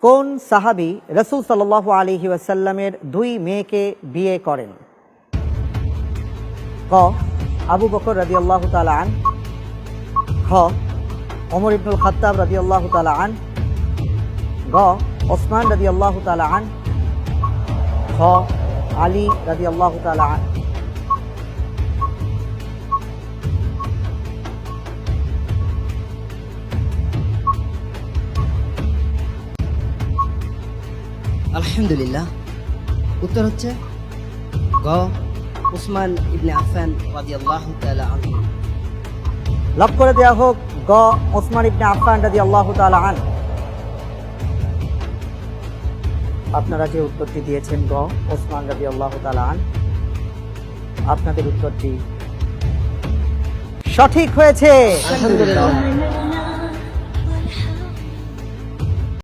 কোন সাহাবী রাসূল সাল্লাল্লাহু আলাইহি ওয়াসাল্লামের দুই মেয়েকে বিয়ে করেন? ক আবু বকর রাদিয়াল্লাহু তাআলা আন, খ ওমর ইবনুল খাত্তাব রাদিয়াল্লাহু তাআলা আন, গ ওসমান রাদিয়াল্লাহু তাআলা আন, খ আলী রাদিয়াল্লাহু তাআলা আন। আলহামদুলিল্লাহ, উত্তর হচ্ছে গ উসমান ইবনে আফফান রাদিয়াল্লাহু তাআলা আনহু। লক করে দেওয়া হোক গ ওসমান ইবনে আফফান রাদিয়াল্লাহু তাআলা আন। আপনারা যে উত্তরটি দিয়েছেন গ ওসমান রাদিয়াল্লাহু তাআলা আন, আপনাদের উত্তরটি সঠিক হয়েছে। আলহামদুলিল্লাহ।